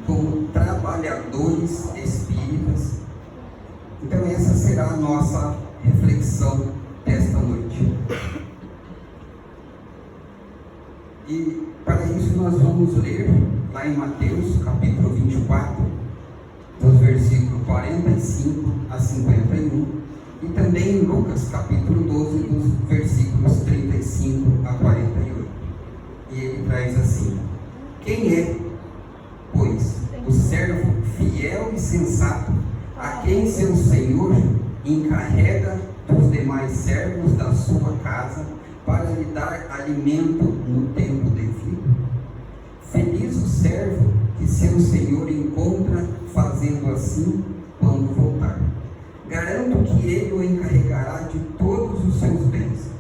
como trabalhadores espíritas. Então essa será a nossa reflexão desta noite. E para isso nós vamos ler lá em Mateus capítulo 24, dos versículos 45 a 51, e também em Lucas capítulo 12, dos versículos 35 a 48. E ele traz assim: quem é, pois, o servo fiel e sensato, a quem seu senhor encarrega dos demais servos da sua casa para lhe dar alimento no tempo devido? Feliz o servo que seu senhor encontra fazendo assim quando voltar. Garanto que ele o encarregará de todos os seus bens.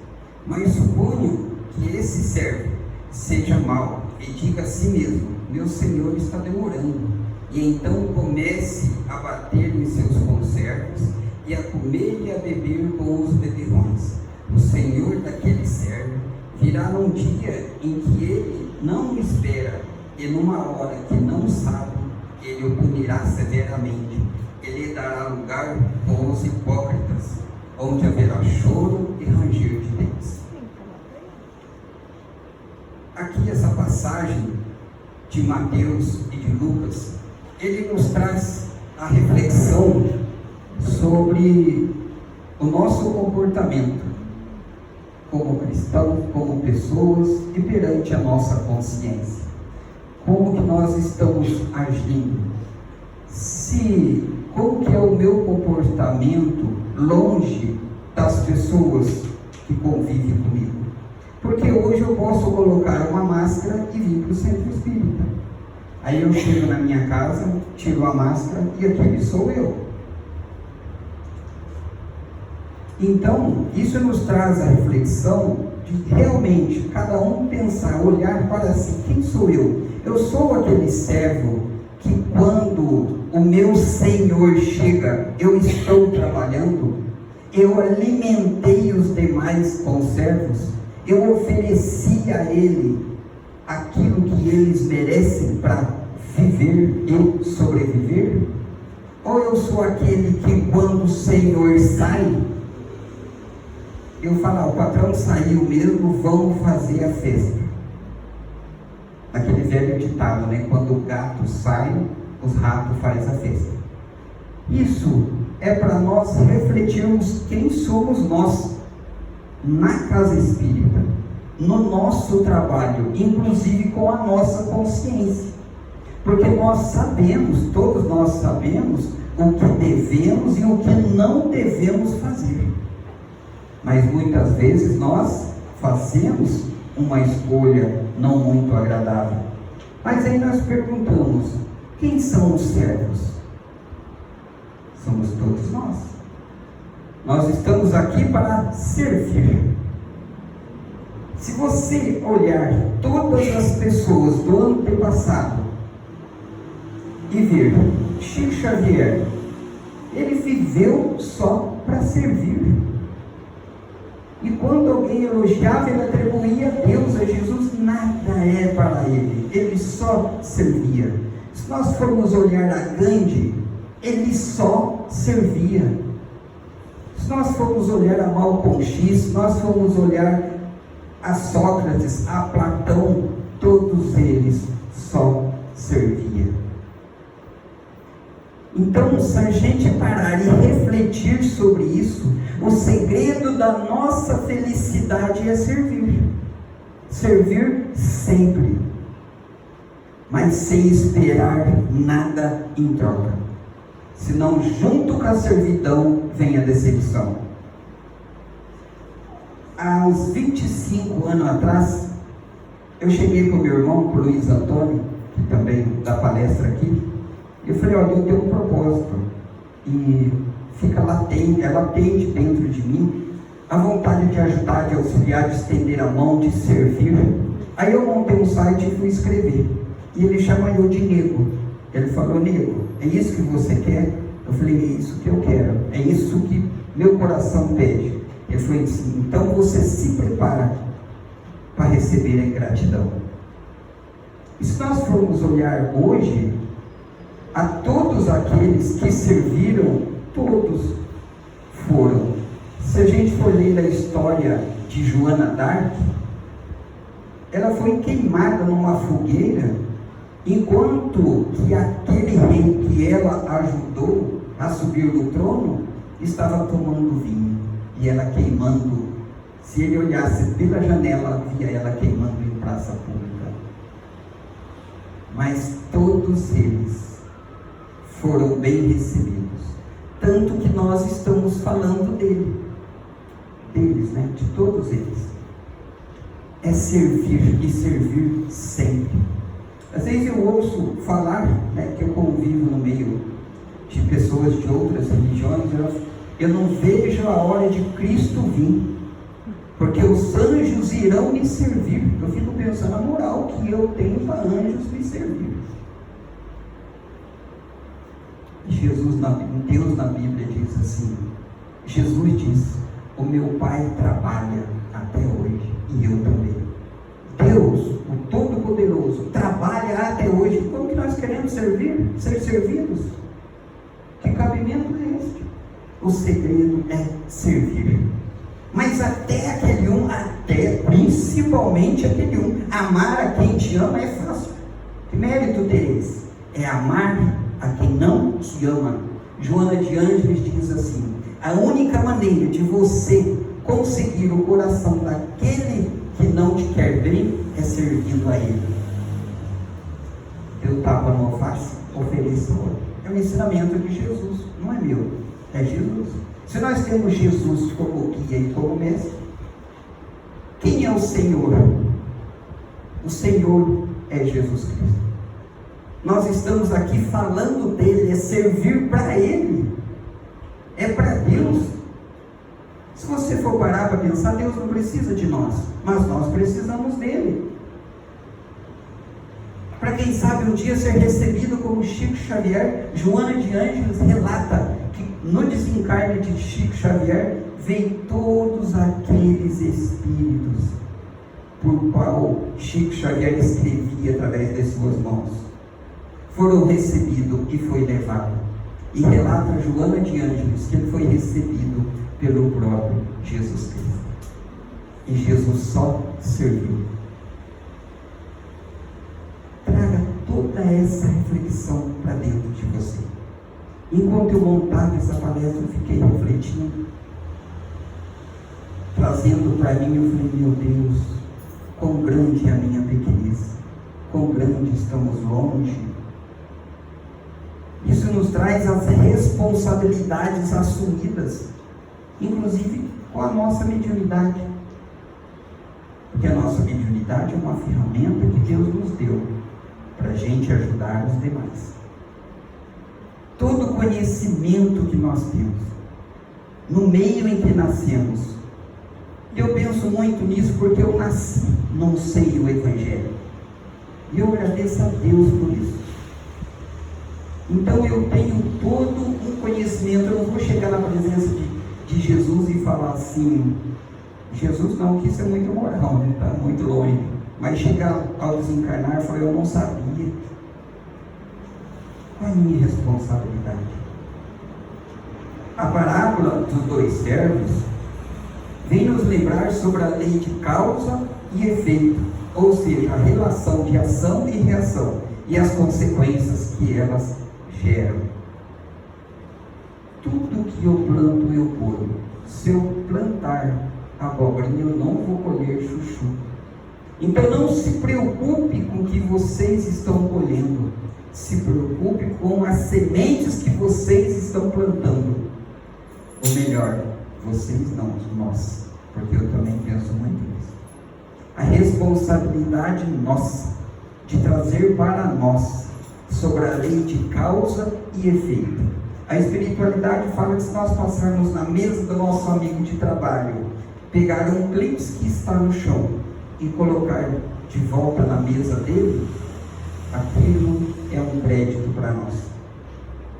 Mas suponho que esse servo seja mau e diga a si mesmo: meu senhor está demorando, e então comece a bater em seus conservos e a comer e a beber com os beberrões. O senhor daquele servo virá num dia em que ele não espera, e numa hora que não sabe, ele o punirá severamente. Ele dará lugar com os hipócritas, onde haverá choro e ranger de dentes. Aqui essa passagem de Mateus e de Lucas, ele nos traz a reflexão sobre o nosso comportamento como cristãos, como pessoas e perante a nossa consciência. Como que nós estamos agindo? Como que é o meu comportamento longe das pessoas que convivem comigo? Porque hoje eu posso colocar uma máscara e vir para o centro espírita. Aí eu chego na minha casa, tiro a máscara e aquele sou eu. Então, isso nos traz a reflexão de realmente cada um pensar, olhar para si: quem sou eu? Eu sou aquele servo que quando o meu Senhor chega, eu estou trabalhando, eu alimentei os demais conservos, eu ofereci a ele aquilo que eles merecem para viver e sobreviver? Ou eu sou aquele que quando o Senhor sai, eu falo: o patrão saiu mesmo, vamos fazer a festa? Aquele velho ditado, né? Quando o gato sai, os ratos fazem a festa. Isso é para nós refletirmos quem somos nós na casa espírita, no nosso trabalho, inclusive com a nossa consciência. Porque nós sabemos, todos nós sabemos o que devemos e o que não devemos fazer. Mas muitas vezes nós fazemos uma escolha não muito agradável. Mas aí nós perguntamos: quem são os servos? Somos todos nós. Nós estamos aqui para servir. Se você olhar todas as pessoas do antepassado e ver Chico Xavier, ele viveu só para servir. E quando alguém elogiava, ele atribuía a Deus, a Jesus, nada é para ele, ele só servia. Se nós formos olhar a Gandhi, ele só servia. Se nós formos olhar a Malcolm X, se nós formos olhar a Sócrates, a Platão, todos eles só serviam. Então, se a gente parar e refletir sobre isso, o segredo da nossa felicidade é servir. Servir sempre, mas sem esperar nada em troca. Senão, junto com a servidão, vem a decepção. Há uns 25 anos atrás, eu cheguei com o meu irmão, com o Luiz Antônio, que também dá palestra aqui. Eu falei: olha, eu tenho um propósito e fica latente, é latente dentro de mim a vontade de ajudar, de auxiliar, de estender a mão, de servir. Aí eu montei um site e fui escrever, e ele chamou eu de Nego. Ele falou: Nego, é isso que você quer? Eu falei: é isso que eu quero, é isso que meu coração pede. Ele falou assim: então você se prepara para receber a ingratidão. E se nós formos olhar hoje, a todos aqueles que serviram, todos foram. Se a gente for ler a história de Joana d'Arc, ela foi queimada numa fogueira, enquanto que aquele rei que ela ajudou a subir no trono, estava tomando vinho, e ela queimando. Se ele olhasse pela janela, via ela queimando em praça pública. Mas todos eles foram bem recebidos, tanto que nós estamos falando deles, né? De todos eles. É servir, e servir sempre. Às vezes eu ouço falar, né, que eu convivo no meio de pessoas de outras religiões, eu não vejo a hora de Cristo vir, porque os anjos irão me servir. Eu fico pensando a moral que eu tenho para anjos me servir. Deus na Bíblia diz assim, Jesus diz: o meu Pai trabalha até hoje, e eu também. Deus, o Todo-Poderoso, trabalha até hoje. Como que nós queremos servir? Ser servidos? Que cabimento é este? O segredo é servir. Mas principalmente aquele um, amar a quem te ama é fácil. Que mérito tereis? É amar a quem não te ama. Joana de Ângeles diz assim: a única maneira de você conseguir o coração daquele que não te quer bem é servindo a ele. Deu tapa no alface, ofereça outro. É um ensinamento de Jesus, não é meu, é Jesus. Se nós temos Jesus como guia e como mestre, quem é o Senhor? O Senhor é Jesus Cristo. Nós estamos aqui falando dele, é servir para ele, é para Deus. Se você for parar para pensar, Deus não precisa de nós, mas nós precisamos dele. Para quem sabe um dia ser recebido como Chico Xavier, Joana de Ângeles relata que no desencarne de Chico Xavier veio todos aqueles espíritos por qual Chico Xavier escrevia através das suas mãos. Foram recebidos e foi levado. E relata Joana de Ângeles que ele foi recebido pelo próprio Jesus Cristo. E Jesus só serviu. Traga toda essa reflexão para dentro de você. Enquanto eu montava essa palestra, eu fiquei refletindo, trazendo para mim, eu falei: meu Deus, quão grande é a minha pequenez, quão grande estamos longe. Isso nos traz as responsabilidades assumidas, inclusive com a nossa mediunidade, porque a nossa mediunidade é uma ferramenta que Deus nos deu para a gente ajudar os demais. Todo conhecimento que nós temos, no meio em que nascemos, e eu penso muito nisso porque eu nasci, não sei o Evangelho, e eu agradeço a Deus por isso. Então eu tenho todo um conhecimento. Eu não vou chegar na presença de Jesus e falar assim: Jesus não, que isso é muito moral, né? Está muito longe. Mas chegar ao desencarnar, eu falei: eu não sabia. Qual é a minha responsabilidade? A parábola dos dois servos vem nos lembrar sobre a lei de causa e efeito, ou seja, a relação de ação e reação e as consequências que elas geram. Tudo que eu planto, eu colho. Se eu plantar abobrinha, eu não vou colher chuchu. Então não se preocupe com o que vocês estão colhendo, se preocupe com as sementes que vocês estão plantando. Ou melhor, vocês não, nós, porque eu também penso muito nisso. A responsabilidade nossa de trazer para nós sobre a lei de causa e efeito. A espiritualidade fala que se nós passarmos na mesa do nosso amigo de trabalho, pegar um clips que está no chão e colocar de volta na mesa dele, aquilo é um crédito para nós.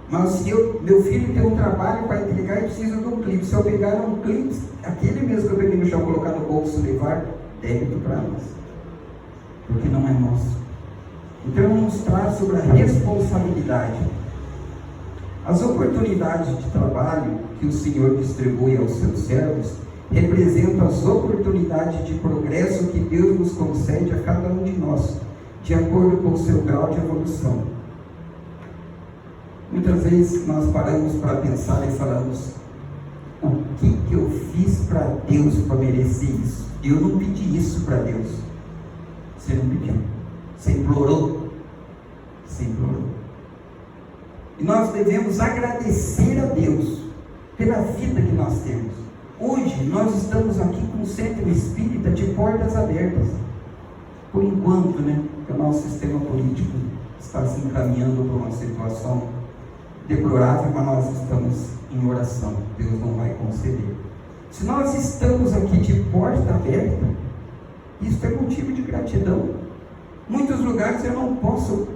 Mas se meu filho tem um trabalho para entregar e precisa de um clipe, se eu pegar um clipe, aquele mesmo que eu peguei no chão, colocar no bolso e levar, débito para nós, porque não é nosso. Então nos traz sobre a responsabilidade As oportunidades de trabalho que o Senhor distribui aos seus servos representam as oportunidades de progresso que Deus nos concede a cada um de nós, de acordo com o seu grau de evolução. Muitas vezes nós paramos para pensar e falamos: o que eu fiz para Deus para merecer isso? Eu não pedi isso para Deus. Você não pediu, você implorou. Você implorou. E nós devemos agradecer a Deus pela vida que nós temos. Hoje nós estamos aqui com o Centro Espírita de portas abertas. Por enquanto, que o nosso sistema político está se encaminhando para uma situação deplorável, mas nós estamos em oração. Deus não vai conceder. Se nós estamos aqui de porta aberta, isso é motivo de gratidão. Muitos lugares eu não posso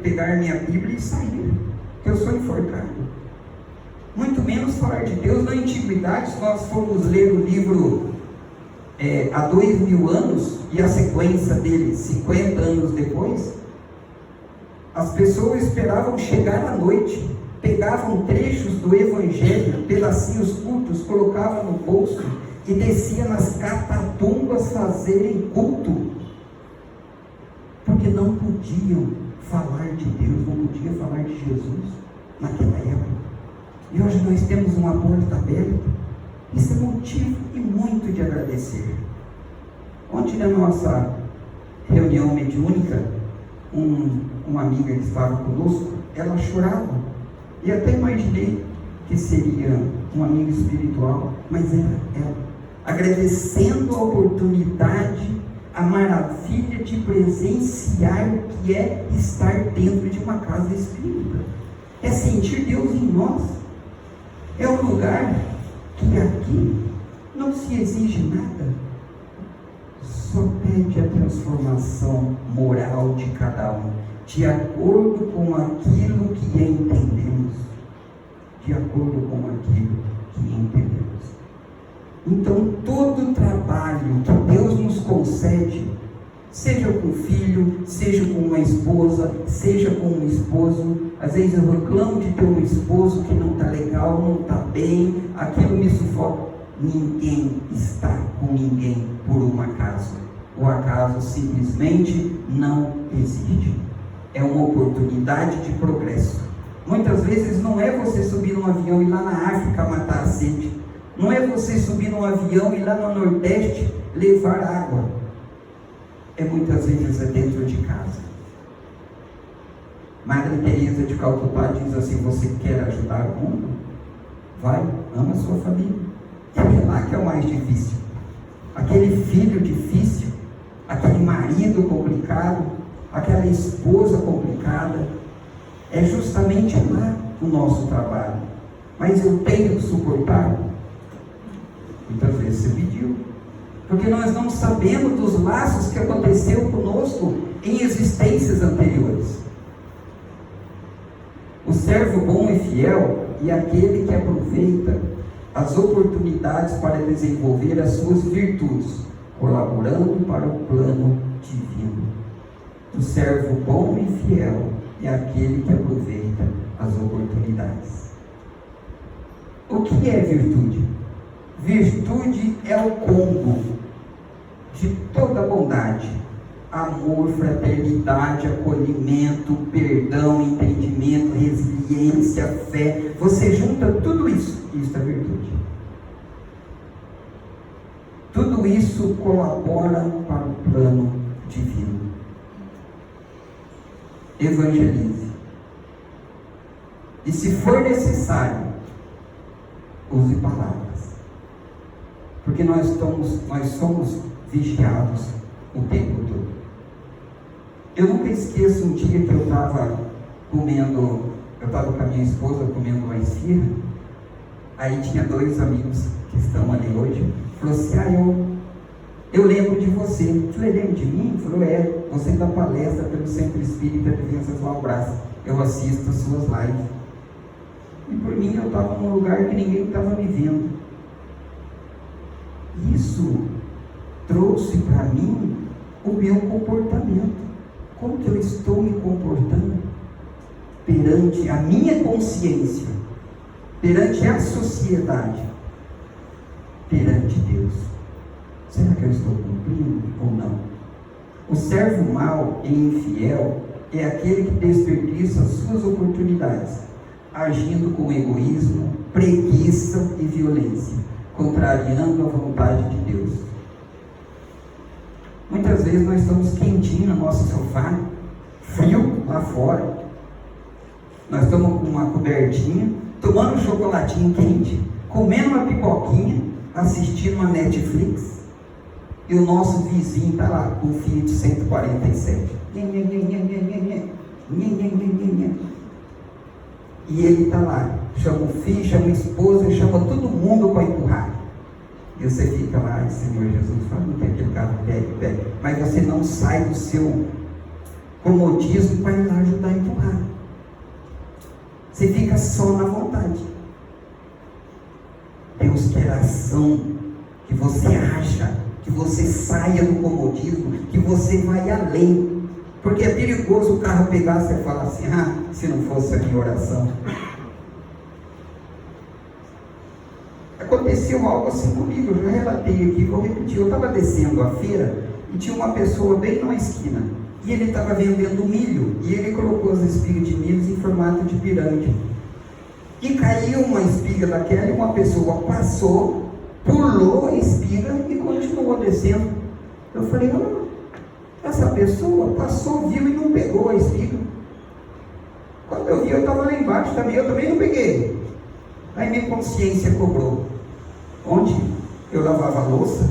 pegar minha Bíblia e sair, porque eu sou enforcado. Muito menos falar de Deus. Na antiguidade, se nós formos ler o livro há 2000 anos e a sequência dele 50 anos depois, as pessoas esperavam chegar à noite, pegavam trechos do Evangelho, pedacinhos curtos, colocavam no bolso e desciam nas catatumbas fazerem culto, porque não podiam falar de Deus, não podiam falar de Jesus naquela época. E hoje nós temos uma porta aberta. Isso é motivo e muito de agradecer. Ontem, na nossa reunião mediúnica, uma amiga que estava conosco, ela chorava. E até imaginei que seria um amigo espiritual, mas era ela, agradecendo a oportunidade, a maravilha de presenciar o que é estar dentro de uma casa espírita. É sentir Deus em nós. É um lugar que aqui não se exige nada, só pede a transformação moral de cada um, de acordo com aquilo que entendemos, de acordo com aquilo que entendemos. Então, todo trabalho que Deus nos concede, seja com um filho, seja com uma esposa, seja com um esposo. Às vezes eu reclamo de ter um esposo que não está legal, não está bem, aquilo me sufoca. Ninguém está com ninguém por um acaso. O acaso simplesmente não existe. É uma oportunidade de progresso. Muitas vezes não é você subir num avião e ir lá na África matar a sede. Não é você subir num avião e ir lá no Nordeste levar água. Muitas vezes é dentro de casa. Madre Teresa de Calcutá diz assim: você quer ajudar o mundo? Vai, ama a sua família. É lá que é o mais difícil. Aquele filho difícil, aquele marido complicado, aquela esposa complicada, é justamente lá o nosso trabalho. Mas eu tenho que suportar? Muitas vezes você pediu, porque nós não sabemos dos laços que aconteceu conosco em existências anteriores. O servo bom e fiel é aquele que aproveita as oportunidades para desenvolver as suas virtudes, colaborando para o plano divino. O servo bom e fiel é aquele que aproveita as oportunidades. O que é virtude? Virtude é o combo de toda bondade: amor, fraternidade, acolhimento, perdão, entendimento, resiliência, fé. Você junta tudo isso, isso é virtude. Tudo isso colabora para o plano divino. Evangelize. E se for necessário, use palavras. Porque nós somos vigiados o tempo todo. Eu nunca esqueço um dia que eu estava com a minha esposa comendo uma esfirra. Aí tinha dois amigos que estão ali hoje. Falou assim: eu lembro de você. Eu falei: lembro de mim? Falou: você dá palestra pelo Centro Espírita de Venceslau Braz. Eu assisto as suas lives. E por mim eu estava num lugar que ninguém estava me vendo. Isso trouxe para mim o meu comportamento. Como que eu estou me comportando perante a minha consciência? perante a sociedade, perante Deus. Será que eu estou cumprindo ou não? O servo mau e infiel é aquele que desperdiça suas oportunidades, agindo com egoísmo, preguiça e violência, contrariando a vontade de Deus. Muitas vezes nós estamos quentinhos no nosso sofá, frio lá fora, nós estamos com uma cobertinha, tomando um chocolatinho quente, comendo uma pipoquinha, assistindo uma Netflix, e o nosso vizinho está lá com o Fiat 147. E ele está lá, chama o filho, chama a esposa, chama todo mundo para empurrar. E você fica lá, ai Senhor Jesus, fala, não tem aquele carro, pega. Mas você não sai do seu comodismo para ir lá ajudar a empurrar. Você fica só na vontade. Deus quer ação, que você acha, que você saia do comodismo, que você vai além. Porque é perigoso o carro pegar e você falar assim, se não fosse a minha oração. Aconteceu algo assim comigo, eu já relatei aqui, vou repetir. Eu estava descendo a feira e tinha uma pessoa bem numa esquina. E ele estava vendendo milho, e ele colocou as espigas de milho em formato de pirâmide. E caiu uma espiga daquela e uma pessoa passou, pulou a espiga e continuou descendo. Eu falei, não, essa pessoa passou, viu e não pegou a espiga. Quando eu vi, eu estava lá embaixo também, eu também não peguei. Aí minha consciência cobrou. Ontem eu lavava a louça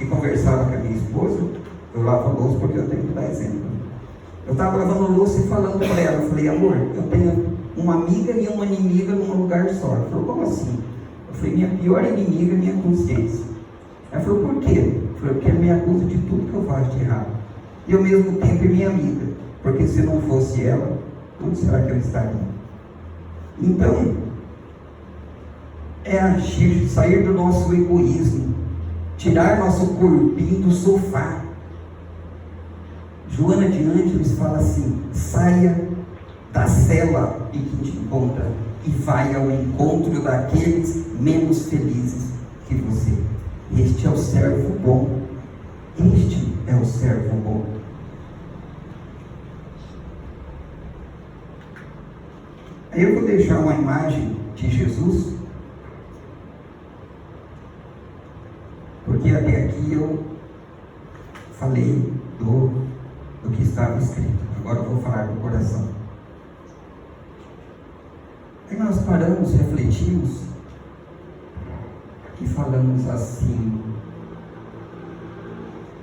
e conversava com a minha esposa. Eu lavo a louça porque eu tenho que dar exemplo. Eu estava lavando a louça e falando para ela, eu falei, amor, eu tenho uma amiga e uma inimiga num lugar só. Ela falou, como assim? Eu falei, minha pior inimiga é minha consciência. Ela falou, por quê? Eu falei, porque ela me acusa de tudo que eu faço de errado. E ao mesmo tempo é minha amiga, porque se não fosse ela, onde será que eu estaria? Então, é agir, sair do nosso egoísmo, tirar nosso corpinho do sofá. Joana de Ângeles fala assim, saia da cela em que te encontra e vai ao encontro daqueles menos felizes que você. Este é o servo bom. Este é o servo bom. Aí eu vou deixar uma imagem de Jesus, porque até aqui eu falei do que estava escrito. Agora eu vou falar do coração. Aí nós paramos, refletimos e falamos assim,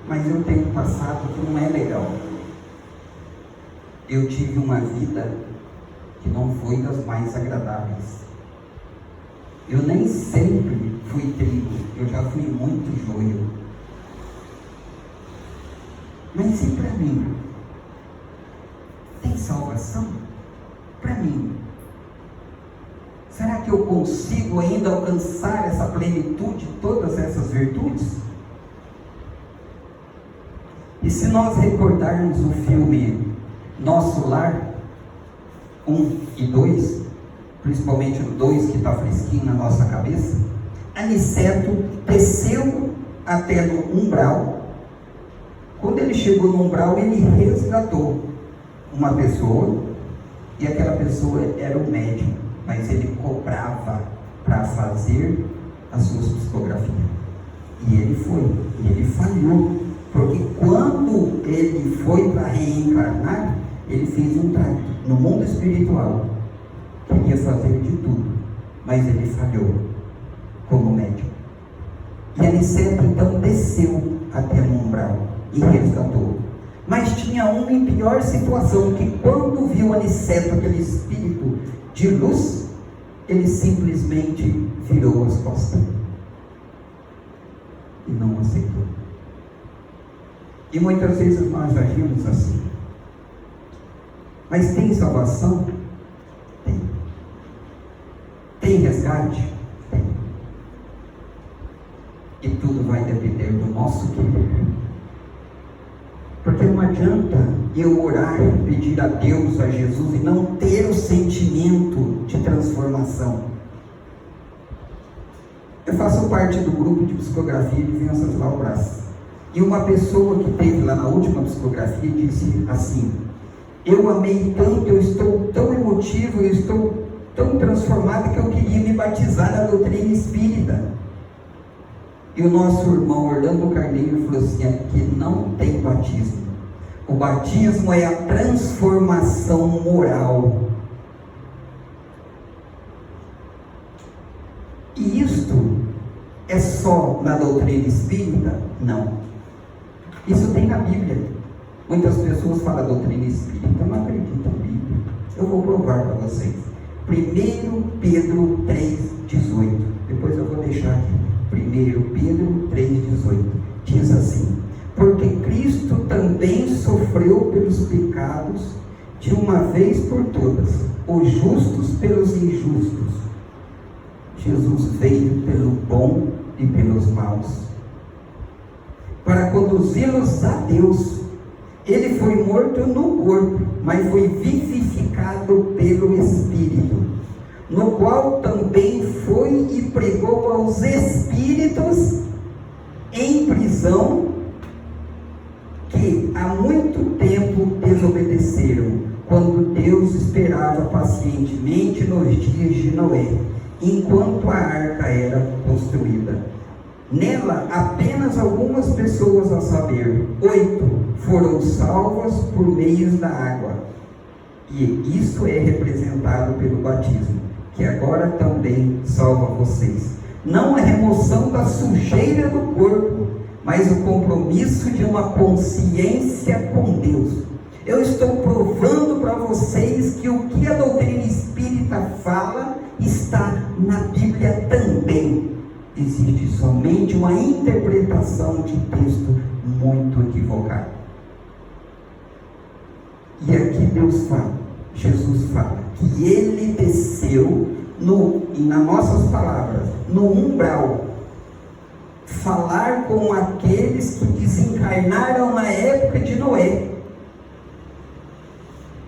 mas eu tenho um passado que não é legal. Eu tive uma vida que não foi das mais agradáveis. Eu nem sempre fui trigo, eu já fui muito joio. Mas e para mim? Tem salvação? Para mim? Será que eu consigo ainda alcançar essa plenitude, todas essas virtudes? E se nós recordarmos o filme Nosso Lar 1 e 2, principalmente o 2 que está fresquinho na nossa cabeça, Aniceto desceu até no umbral. Quando ele chegou no umbral, ele resgatou uma pessoa, e aquela pessoa era o médium, mas ele cobrava para fazer as suas psicografias. E ele foi, e ele falhou, porque quando ele foi para reencarnar, ele fez um trato no mundo espiritual, queria fazer de tudo, mas ele falhou como médium. E Aniceto então desceu até no umbral e resgatou. Mas tinha um em pior situação, que quando viu Aniceto, aquele espírito de luz, ele simplesmente virou as costas e não aceitou. E muitas vezes nós agimos assim. Mas tem salvação? Tem. Tem resgate? Tem. E tudo vai depender do nosso querer. Porque não adianta eu orar, pedir a Deus, a Jesus, e não ter o sentimento de transformação. parte do grupo de psicografia de Venceslau Braz. E uma pessoa que teve lá na última psicografia disse assim: eu amei tanto, eu estou tão emotivo, eu estou tão transformado que eu queria me batizar na doutrina espírita. E o nosso irmão Orlando Carneiro falou assim: aqui não tem batismo. O batismo é a transformação moral. E isto é só na doutrina espírita? Não. Isso tem na Bíblia. Muitas pessoas falam doutrina espírita, não acreditam na Bíblia. Eu vou provar para vocês. 1 Pedro 3,18. Depois eu vou deixar aqui. 1 Pedro 3,18. Diz assim: porque Cristo também sofreu pelos pecados de uma vez por todas, os justos pelos injustos. Jesus veio pelo bom e pelos maus, para conduzi-los a Deus. Ele foi morto no corpo, mas foi vivificado pelo Espírito, no qual também foi e pregou aos espíritos em prisão, que há muito tempo desobedeceram, quando Deus esperava pacientemente nos dias de Noé, enquanto a arca era construída. Nela, apenas algumas pessoas, a saber, 8, foram salvas por meio da água. E isso é representado pelo batismo, que agora também salva vocês. Não a remoção da sujeira do corpo, mas o compromisso de uma consciência com Deus. Eu estou provando para vocês que o que a doutrina espírita fala está na Bíblia também. Existe somente uma interpretação de texto muito equivocada. E aqui Deus fala, Jesus fala, que Ele desceu, nas nossas palavras, no umbral, falar com aqueles que desencarnaram na época de Noé.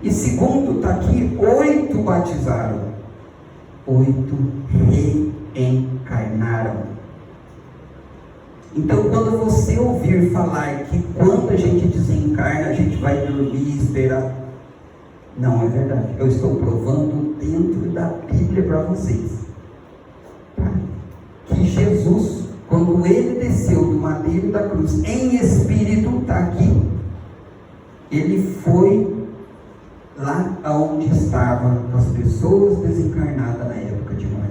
E segundo está aqui, 8 batizaram, 8 reencarnaram. Então, quando você ouvir falar que quando a gente desencarna, a gente vai dormir e esperar, não é verdade. Eu estou provando dentro da Bíblia para vocês, tá? Que Jesus, quando Ele desceu do madeiro da cruz, em espírito, está aqui, Ele foi lá onde estavam as pessoas desencarnadas na época de Noé,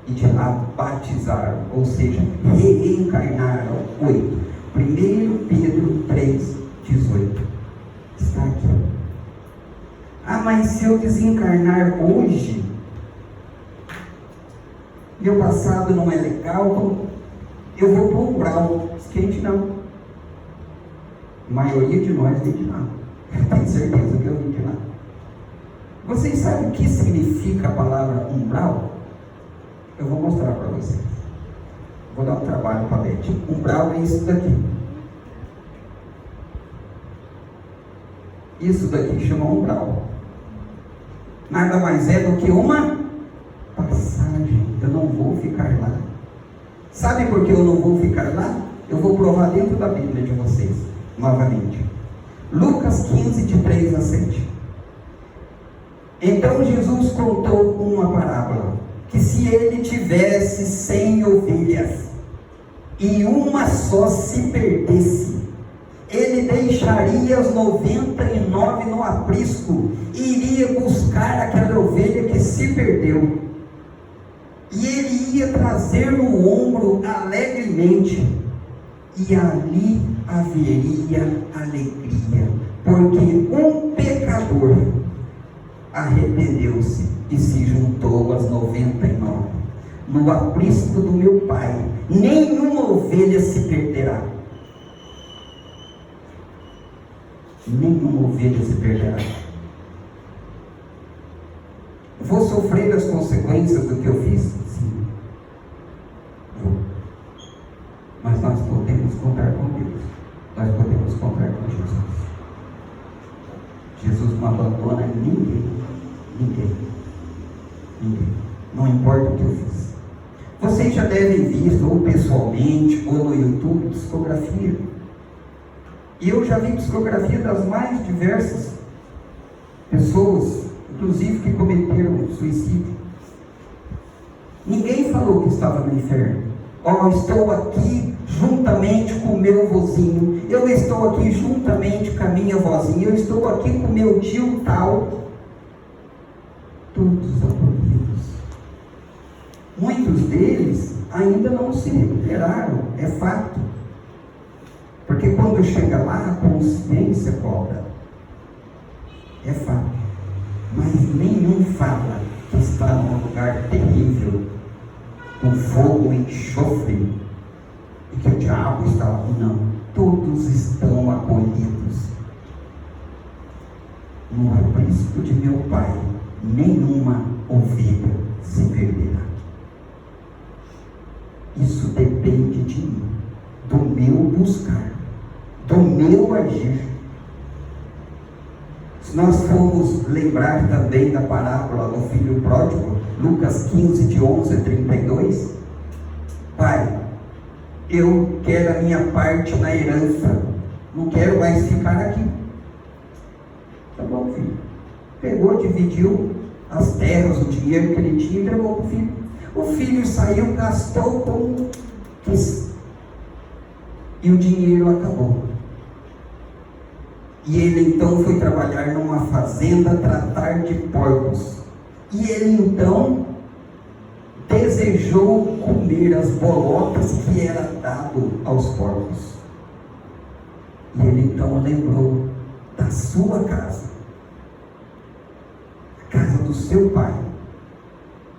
e de lá batizaram, ou seja, reencarnaram. 8. 1 Pedro 3,18. Está aqui. Ah, mas se eu desencarnar hoje, meu passado não é legal, eu vou para o umbral. Quente não. A maioria de nós vem de lá. Eu tenho certeza que eu vim de lá. Vocês sabem o que significa a palavra umbral? Eu vou mostrar para vocês. Vou dar um trabalho para a Beth. Umbral é isso daqui. Isso daqui chama umbral. Nada mais é do que uma passagem. Eu não vou ficar lá. Sabe por que eu não vou ficar lá? Eu vou provar dentro da Bíblia de vocês, novamente. Lucas 15, de 3 a 7. Então Jesus contou uma parábola, que se ele tivesse 100 ovelhas, e uma só se perdesse, ele deixaria as 99 no aprisco, e iria buscar aquela ovelha que se perdeu, e ele ia trazer no ombro alegremente, e ali haveria alegria, porque um pecador arrependeu-se e se juntou às 99. No aprisco do meu Pai, nenhuma ovelha se perderá. Nenhuma ovelha se perderá. Vou sofrer as consequências do que eu fiz? Sim. Vou. Mas nós podemos contar com Deus. Nós podemos contar com Jesus. Jesus não abandona ninguém. Ninguém. Não importa o que eu fiz. Vocês já devem ver, ou pessoalmente, ou no YouTube, psicografia. E eu já vi psicografia das mais diversas pessoas, inclusive que cometeram suicídio. Ninguém falou que estava no inferno. Estou aqui juntamente com o meu vozinho, eu estou aqui juntamente com a minha vozinha, eu estou aqui com o meu tio tal. Todos acolhidos. Muitos deles ainda não se recuperaram, é fato. Porque quando chega lá, a consciência cobra. É fato. Mas nenhum fala que está num lugar terrível, com fogo e enxofre, e que o diabo está lá. Não. Todos estão acolhidos. No aprisco de meu Pai, nenhuma ovelha se perderá. Isso depende de mim, do meu buscar, do meu agir. Se nós formos lembrar também da parábola do filho pródigo, Lucas 15, de 11 a 32, Pai, eu quero a minha parte na herança, não quero mais ficar aqui. Tá bom, filho. Pegou, dividiu as terras, o dinheiro que ele tinha, entregou para o filho. O filho saiu, gastou como quis. E o dinheiro acabou. E ele então foi trabalhar numa fazenda, tratar de porcos. E ele então desejou comer as bolotas que era dado aos porcos. E ele então lembrou da sua casa, a casa do seu pai,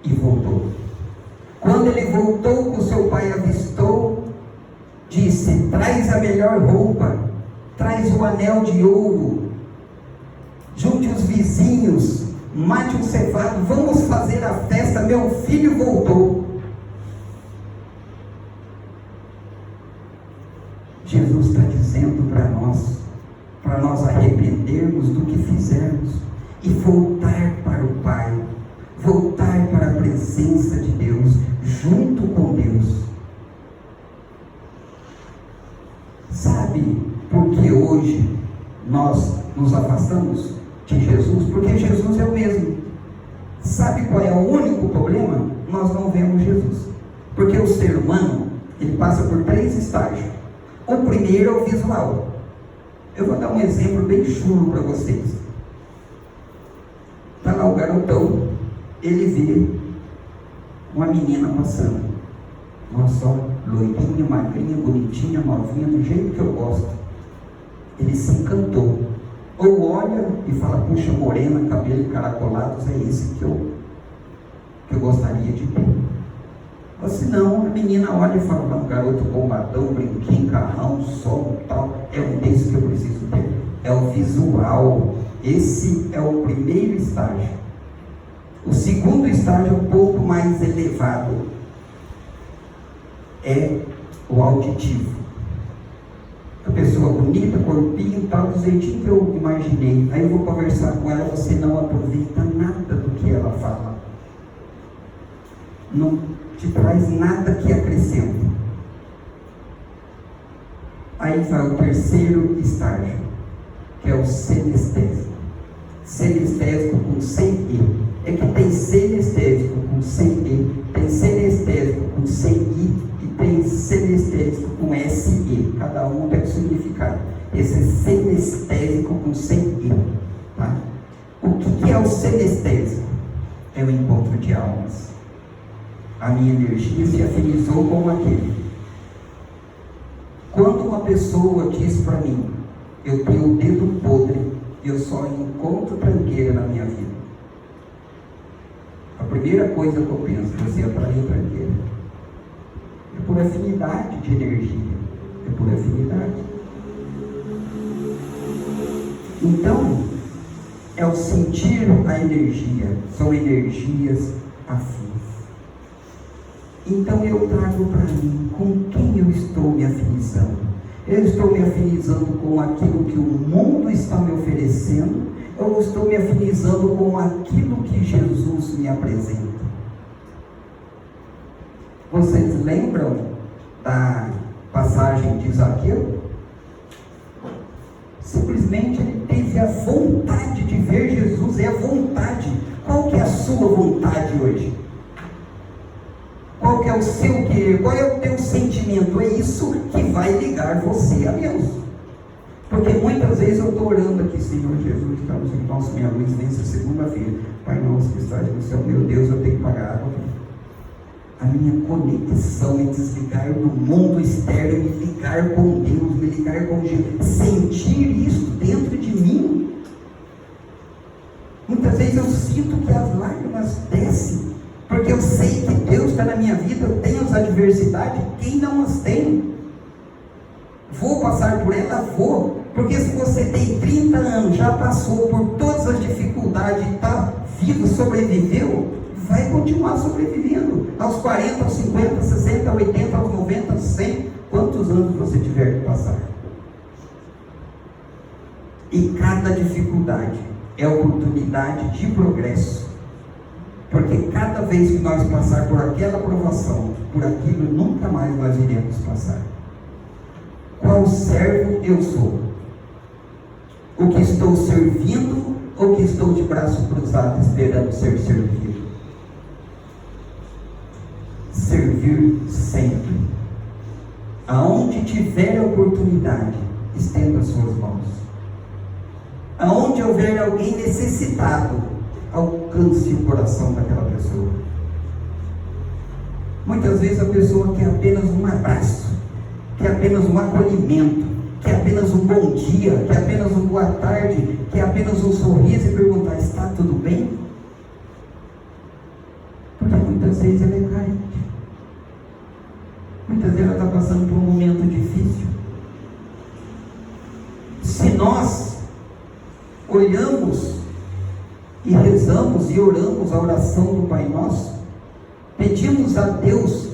e voltou. Quando ele voltou, que o seu pai avistou, disse: traz a melhor roupa, traz o anel de ouro, junte os vizinhos, mate um cevado, vamos fazer a festa, meu filho voltou. Jesus está dizendo para nós arrependermos do que fizermos e voltar para o Pai, voltar para a presença de Deus, junto com Deus. Sabe por que hoje nós nos afastamos de Jesus? Porque Jesus é o mesmo. Sabe qual é o único problema? Nós não vemos Jesus. Porque o ser humano, ele passa por 3 estágios. O primeiro é o visual. Eu vou dar um exemplo bem chulo para vocês. Está lá o garotão, ele vê uma menina passando. Nossa, loirinha, magrinha, bonitinha, novinha, do jeito que eu gosto. Ele se encantou. Ou olha e fala: puxa, morena, cabelo encaracolados, é esse que eu gostaria de ter. Ou se não, a menina olha e fala: um garoto bombadão, brinquinho, carrão, som, tal, é um desses que eu preciso ter. É o visual. Esse é o primeiro estágio. O segundo estágio é um pouco mais elevado, é o auditivo. A pessoa bonita, corpinho, tal, do jeitinho que eu imaginei. Aí eu vou conversar com ela, você não aproveita nada do que ela fala. Não te traz nada que acrescenta. Aí vai o terceiro estágio, que é o senestésico. Senestésico com sem-e. É que tem senestésico com sem-e, tem senestésico com sem-i e tem senestésico com se. Cada um tem o significado. Esse é senestésico com sem-i. Tá? O que é o senestésico? É o encontro de almas. A minha energia se afinizou com aquele. Quando uma pessoa diz para mim: eu tenho o dedo podre, eu só encontro tranqueira na minha vida, a primeira coisa que eu penso: você atraiu tranqueira. É por afinidade de energia, é por afinidade. Então, é o sentir a energia, são energias afins. Então eu trago para mim com quem eu estou me afinizando. Eu estou me afinizando com aquilo que o mundo está me oferecendo, ou estou me afinizando com aquilo que Jesus me apresenta? Vocês lembram da passagem de Zaqueu? Simplesmente ele teve a vontade de ver Jesus, é a vontade. Qual que é a sua vontade hoje? Qual que é o seu querer? Qual é o teu sentimento? É isso que vai ligar você a Deus. Porque muitas vezes eu estou orando aqui, Senhor Jesus, estamos em nosso minha luz nessa segunda-feira. Pai nosso que estás no céu, meu Deus, eu tenho que pagar água. A minha conexão é desligar do mundo externo, me ligar com Deus, me ligar com Jesus, sentir isso dentro de mim. Muitas vezes eu sinto que as lágrimas descem, porque eu sei que Deus está na minha vida. Eu tenho as adversidades, quem não as tem? Vou passar por ela? Vou. Porque se você tem 30 anos, já passou por todas as dificuldades, está vivo, sobreviveu, vai continuar sobrevivendo. Aos 40, aos 50, 60, 80, aos 90, 100, quantos anos você tiver que passar. E cada dificuldade é oportunidade de progresso. Porque cada vez que nós passar por aquela provação, por aquilo, nunca mais nós iremos passar. Qual servo eu sou? O que estou servindo ou que estou de braço cruzado esperando ser servido? Servir sempre. Aonde tiver oportunidade, estenda as suas mãos. Aonde houver alguém necessitado, alcance o coração daquela pessoa. Muitas vezes a pessoa quer apenas um abraço, quer apenas um acolhimento, quer apenas um bom dia, quer apenas um boa tarde, quer apenas um sorriso e perguntar: está tudo bem? Porque muitas vezes ela é carente, muitas vezes ela está passando por um momento difícil. Se nós olhamos e rezamos e oramos a oração do Pai Nosso, pedimos a Deus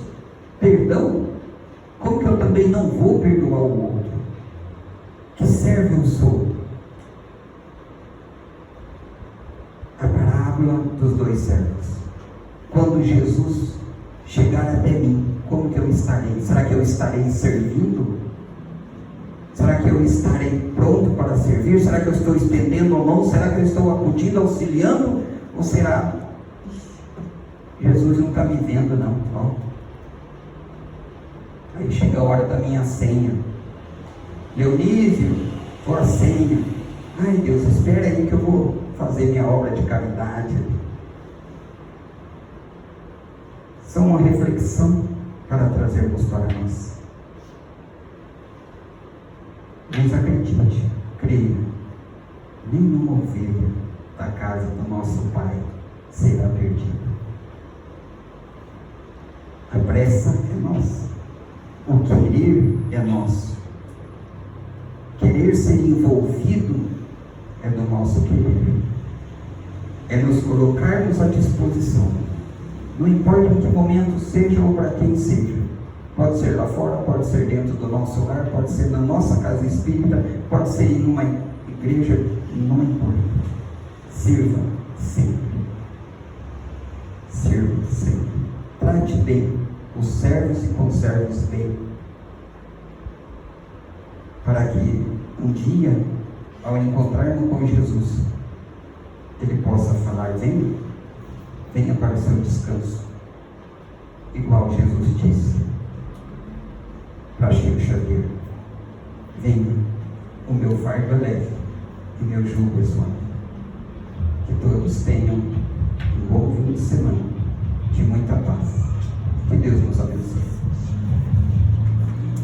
perdão, como que eu também não vou perdoar o outro? Que servo eu sou? A parábola dos dois servos. Quando Jesus chegar até mim, como que eu estarei? Será que eu estarei servindo? Será que eu estarei pronto para servir? Será que eu estou estendendo a mão? Será que eu estou acudindo, auxiliando? Ou será: Jesus não está me vendo não? Ó. Aí chega a hora da minha senha. Dionísio, for a senha. Ai Deus, espera aí que eu vou fazer minha obra de caridade. São uma reflexão para trazermos para nós. Mas acredite, creia, nenhuma ovelha da casa do nosso Pai será perdida. A pressa é nossa, o querer é nosso, querer ser envolvido é do nosso querer, é nos colocarmos à disposição, não importa em que momento seja ou para quem seja. Pode ser lá fora, pode ser dentro do nosso lar, pode ser na nossa casa espírita, pode ser em uma igreja, não importa. Sirva sempre. Sirva sempre. Trate bem os servos e conserve-os bem. Para que um dia, ao encontrarmos com Jesus, Ele possa falar: venha, venha para o seu descanso. Igual Jesus disse para Chico Xavier: venha, o meu fardo é leve e meu jugo é suave. Que todos tenham um bom fim de semana, de muita paz. Que Deus nos abençoe.